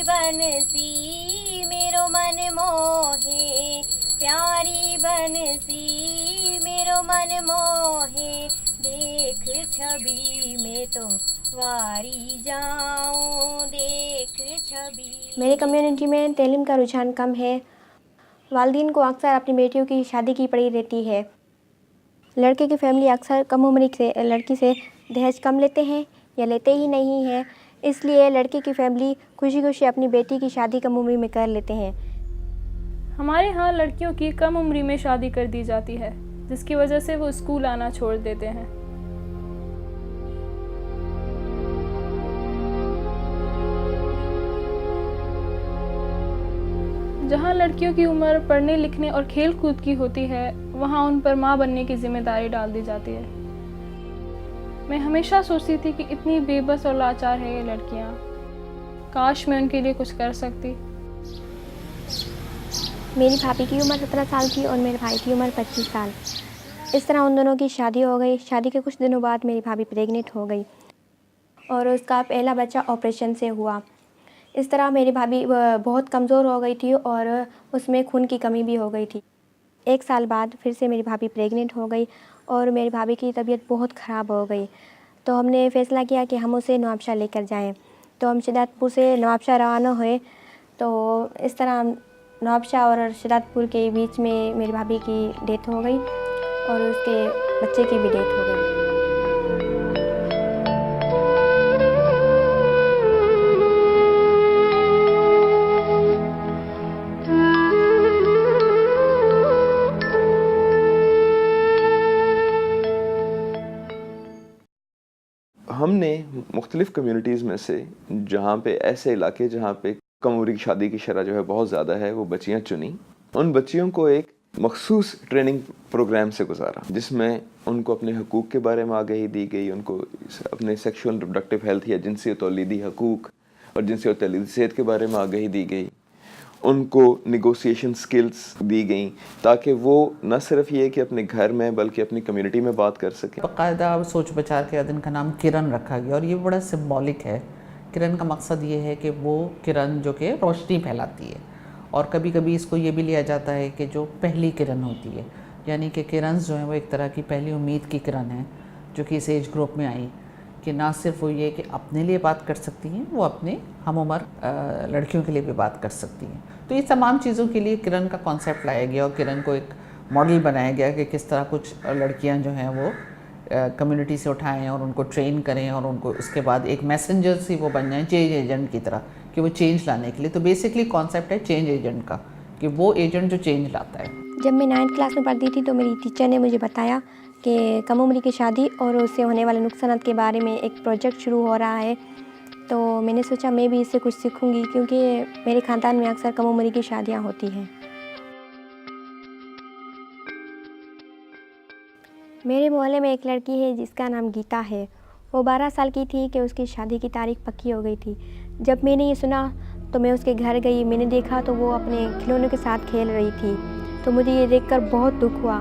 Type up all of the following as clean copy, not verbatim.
बनसी मेरो मन मोहे, प्यारी बनसी मेरो मन मोहे, देख छवि में तो वारी जाऊं, देख छवि। मेरी कम्युनिटी में तालीम का रुझान कम है। वालिदैन को अक्सर अपनी बेटियों की शादी की पड़ी रहती है। लड़के की फैमिली अक्सर कम उम्र से लड़की से दहेज कम लेते हैं या लेते ही नहीं हैं, इसलिए लड़के की फैमिली खुशी खुशी अपनी बेटी की शादी कम उम्र में कर लेते हैं। हमारे यहाँ लड़कियों की कम उम्र में शादी कर दी जाती है, जिसकी वजह से वो स्कूल आना छोड़ देते हैं। जहाँ लड़कियों की उम्र पढ़ने लिखने और खेल कूद की होती है, वहाँ उन पर माँ बनने की जिम्मेदारी डाल दी जाती है। मैं हमेशा सोचती थी कि इतनी बेबस और लाचार है ये लड़कियाँ, काश मैं उनके लिए कुछ कर सकती। मेरी भाभी की उम्र 17 साल थी और मेरे भाई की उम्र 25 साल। इस तरह उन दोनों की शादी हो गई। शादी के कुछ दिनों बाद मेरी भाभी प्रेग्नेंट हो गई और उसका पहला बच्चा ऑपरेशन से हुआ। इस तरह मेरी भाभी बहुत कमज़ोर हो गई थी और उसमें खून की कमी भी हो गई थी। 1 साल बाद फिर से मेरी भाभी प्रेग्नेंट हो गई और मेरी भाभी की तबीयत बहुत ख़राब हो गई। तो हमने फ़ैसला किया कि हम उसे नवाबशाह लेकर जाएं। तो हम शिदातपुर से नवाबशाह रवाना हुए। तो इस तरह नवाबशाह और शिदातपुर के बीच में मेरी भाभी की डेथ हो गई और उसके बच्चे की भी डेथ हो गई। हमने मुख्तलिफ़ कम्युनिटीज़ में से जहाँ पे ऐसे इलाके जहाँ पे कम उम्र की शादी की शरह जो है बहुत ज़्यादा है, वो बच्चियाँ चुनी। उन बच्चियों को एक मखसूस ट्रेनिंग प्रोग्राम से गुजारा, जिसमें उनको अपने हकूक़ के बारे में आगाही दी गई, उनको अपने सेक्शुअल रिप्रोडक्टिव हेल्थ या जिनसी और तौलीदी हकूक़ और जिनसी और तौलीदी सेहत के बारे में आगाही दी गई। उनको निगोसिएशन स्किल्स दी गई ताकि वो न सिर्फ ये कि अपने घर में बल्कि अपनी कम्युनिटी में बात कर सकें। बाकायदा सोच बचार के दिन का नाम किरण रखा गया और ये बड़ा सिंबॉलिक है। किरण का मकसद ये है कि वो किरण जो कि रोशनी फैलाती है, और कभी कभी इसको ये भी लिया जाता है कि जो पहली किरण होती है, यानी कि किरण जो है वो एक तरह की पहली उम्मीद की किरण है जो कि इस एज ग्रुप में आई, कि ना सिर्फ वो ये कि अपने लिए बात कर सकती हैं, वो अपने हम उम्र लड़कियों के लिए भी बात कर सकती हैं। तो ये तमाम चीज़ों के लिए किरण का कॉन्सेप्ट लाया गया और किरण को एक मॉडल बनाया गया कि किस तरह कुछ लड़कियां जो हैं वो कम्युनिटी से उठाएं और उनको ट्रेन करें और उनको उसके बाद एक मैसेंजर सी वो बन जाएं, चेंज एजेंट की तरह, कि वो चेंज लाने के लिए। तो बेसिकली कॉन्सेप्ट है चेंज एजेंट का, कि वो एजेंट जो चेंज लाता है। जब मैं 9th क्लास में पढ़ती थी तो मेरी टीचर ने मुझे बताया कि कम उम्र की शादी और उससे होने वाले नुकसान के बारे में एक प्रोजेक्ट शुरू हो रहा है। तो मैंने सोचा मैं भी इससे कुछ सीखूंगी, क्योंकि मेरे ख़ानदान में अक्सर कम उम्र की शादियां होती हैं। मेरे मोहल्ले में एक लड़की है जिसका नाम गीता है। वो 12 साल की थी कि उसकी शादी की तारीख पक्की हो गई थी। जब मैंने ये सुना तो मैं उसके घर गई। मैंने देखा तो वो अपने खिलौनों के साथ खेल रही थी। तो मुझे ये देखकर बहुत दुख हुआ।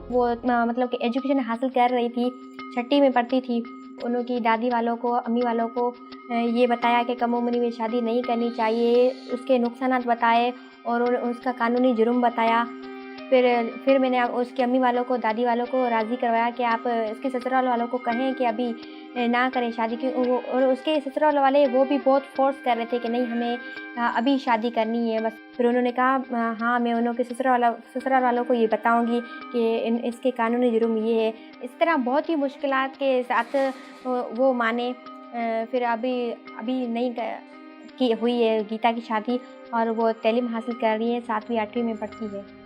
वो मतलब कि एजुकेशन हासिल कर रही थी, 6वीं में पढ़ती थी। उनकी दादी वालों को, अम्मी वालों को ये बताया कि कम उम्र में शादी नहीं करनी चाहिए, उसके नुकसानात बताए और उसका कानूनी जुर्म बताया। फिर मैंने उसकी अम्मी वालों को, दादी वालों को राज़ी करवाया कि आप इसके ससुराल वालों को कहें कि अभी ना करें शादी की। और उसके ससुराल वाले वो भी बहुत फोर्स कर रहे थे कि नहीं, हमें अभी शादी करनी है बस। फिर उन्होंने कहा हाँ, मैं उनके ससुराल वालों को ये बताऊंगी कि इसके कानूनी जुर्म ये है। इस तरह बहुत ही मुश्किलात के साथ वो माने। फिर अभी नहीं की हुई है गीता की शादी और वो तालीम हासिल कर रही है, 7वीं 8वीं में पढ़ती है।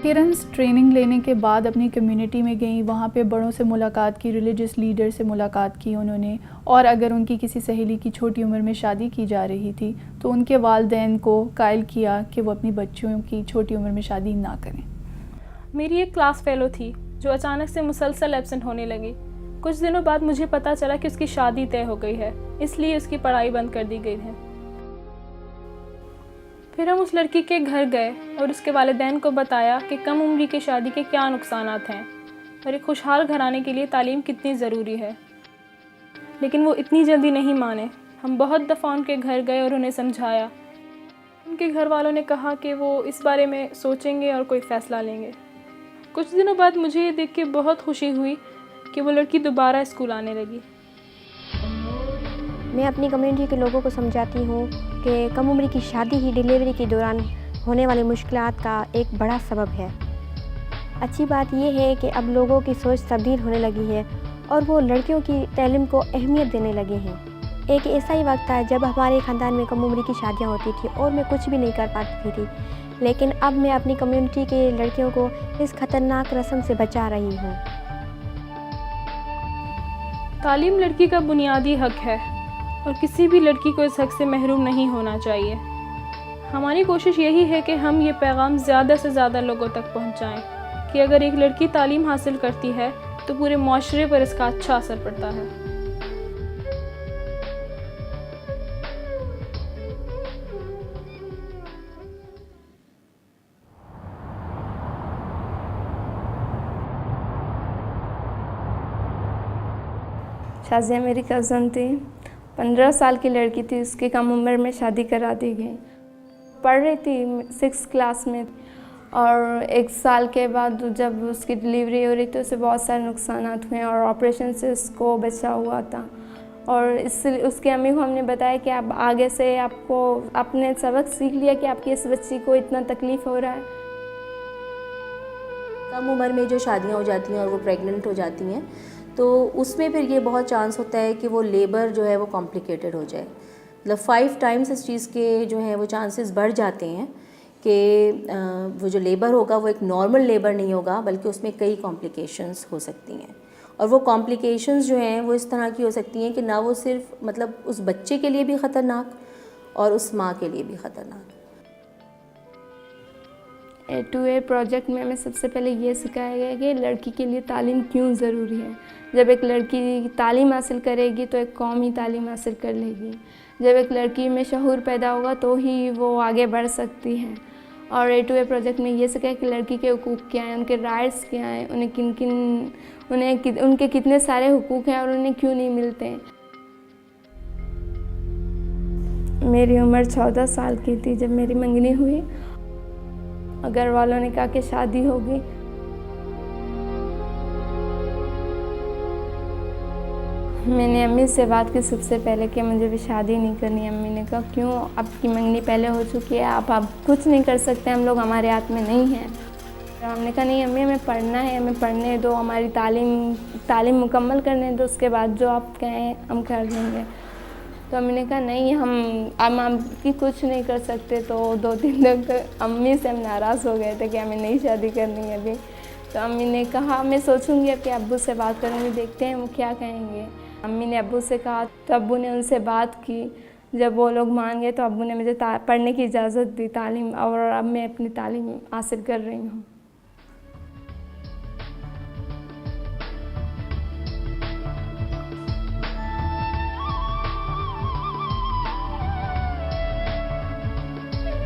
किरण ट्रेनिंग लेने के बाद अपनी कम्युनिटी में गई, वहाँ पे बड़ों से मुलाकात की, रिलीजियस लीडर से मुलाकात की उन्होंने। और अगर उनकी किसी सहेली की छोटी उम्र में शादी की जा रही थी तो उनके वालिदैन को कायल किया कि वो अपनी बच्चियों की छोटी उम्र में शादी ना करें। मेरी एक क्लास फेलो थी जो अचानक से मुसलसल एब्सेंट होने लगी। कुछ दिनों बाद मुझे पता चला कि उसकी शादी तय हो गई है, इसलिए उसकी पढ़ाई बंद कर दी गई है। फिर हम उस लड़की के घर गए और उसके वालिदैन को बताया कि कम उम्र की शादी के क्या नुकसानात हैं और एक खुशहाल घराने के लिए तालीम कितनी ज़रूरी है। लेकिन वो इतनी जल्दी नहीं माने। हम बहुत दफ़ा उनके घर गए और उन्हें समझाया। उनके घर वालों ने कहा कि वो इस बारे में सोचेंगे और कोई फ़ैसला लेंगे। कुछ दिनों बाद मुझे ये देख के बहुत खुशी हुई कि वो लड़की दोबारा स्कूल आने लगी। मैं अपनी कम्युनिटी के लोगों को समझाती हूँ कि कम उम्र की शादी ही डिलीवरी के दौरान होने वाली मुश्किलात का एक बड़ा सबब है। अच्छी बात यह है कि अब लोगों की सोच तब्दील होने लगी है और वो लड़कियों की तालीम को अहमियत देने लगे हैं। एक ऐसा ही वक्त था जब हमारे ख़ानदान में कम उम्र की शादियाँ होती थी और मैं कुछ भी नहीं कर पाती थी, लेकिन अब मैं अपनी कम्युनिटी के लड़कियों को इस ख़तरनाक रस्म से बचा रही हूँ। तालीम लड़की का बुनियादी हक है और किसी भी लड़की को इस हक से महरूम नहीं होना चाहिए। हमारी कोशिश यही है कि हम ये पैगाम ज़्यादा से ज़्यादा लोगों तक पहुँचाएँ कि अगर एक लड़की तालीम हासिल करती है तो पूरे माशरे पर इसका अच्छा असर पड़ता है। शाज़िया मेरी कज़न थी, 15 साल की लड़की थी, उसकी कम उम्र में शादी करा दी गई। पढ़ रही थी 6th क्लास में और 1 साल के बाद जब उसकी डिलीवरी हो रही थी उसे बहुत सारे नुकसानात हुए और ऑपरेशन से उसको बचा हुआ था। और इसलिए उसके अम्मी को हमने बताया कि आप आगे से आपको आपने सबक सीख लिया कि आपकी इस बच्ची को इतना तकलीफ़ हो रहा है। कम उम्र में जो शादियां हो जाती हैं और वो प्रेग्नेंट हो जाती हैं तो उसमें फिर ये बहुत चांस होता है कि वो लेबर जो है वो कॉम्प्लिकेटेड हो जाए। मतलब 5 टाइम्स इस चीज़ के जो हैं वो चांसेस बढ़ जाते हैं कि वो जो लेबर होगा वो एक नॉर्मल लेबर नहीं होगा, बल्कि उसमें कई कॉम्प्लिकेशंस हो सकती हैं। और वो कॉम्प्लिकेशंस जो हैं वो इस तरह की हो सकती हैं कि ना वो सिर्फ मतलब उस बच्चे के लिए भी ख़तरनाक और उस माँ के लिए भी ख़तरनाक। A2A प्रोजेक्ट में हमें सबसे पहले ये सिखाया गया कि लड़की के लिए तालीम क्यों ज़रूरी है। जब एक लड़की तालीम हासिल करेगी तो एक कौम ही तालीम हासिल कर लेगी। जब एक लड़की में शऊर पैदा होगा तो ही वो आगे बढ़ सकती है। और A2A प्रोजेक्ट में ये सिखाया कि लड़की के हुकूक क्या हैं, उनके राइट्स क्या हैं, उनके कितने सारे हुकूक हैं और उन्हें क्यों नहीं मिलते। मेरी उम्र 14 साल की थी जब मेरी मंगनी हुई। घर वालों ने कहा कि शादी होगी। मैंने अम्मी से बात की सबसे पहले कि मुझे भी शादी नहीं करनी। अम्मी ने कहा क्यों, आपकी मंगनी पहले हो चुकी है, आप अब कुछ नहीं कर सकते, हम लोग हमारे हाथ में नहीं हैं। तो हमने कहा नहीं अम्मी, हमें पढ़ना है, हमें पढ़ने दो, हमारी तालीम मुकम्मल करने दो, उसके बाद जो आप कहें हम कर देंगे। तो अम्मी ने कहा नहीं, हम आपकी कुछ नहीं कर सकते। तो 2-3 दिन तक अम्मी से हम नाराज़ हो गए थे कि हमें नहीं शादी करनी है अभी। तो अम्मी ने कहा मैं सोचूंगी अब कि अब्बू से बात करूँगी, देखते हैं वो क्या कहेंगे। अम्मी ने अब्बू से कहा तो अब्बू ने उनसे बात की। जब वो लोग मान गए तो अब्बू ने मुझे पढ़ने की इजाज़त दी तालीम, और अब मैं अपनी तालीम हासिल कर रही हूँ।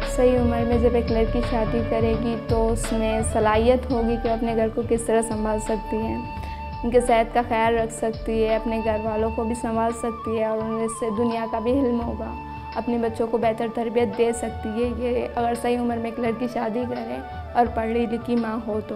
सही उम्र में जब एक लड़की शादी करेगी तो उसमें सलाहियत होगी कि अपने घर को किस तरह संभाल सकती है, उनके सेहत का ख्याल रख सकती है, अपने घर वालों को भी संभाल सकती है और उनसे दुनिया का भी इल्म होगा, अपने बच्चों को बेहतर तरबियत दे सकती है। ये अगर सही उम्र में एक लड़की शादी करे और पढ़ी लिखी माँ हो तो।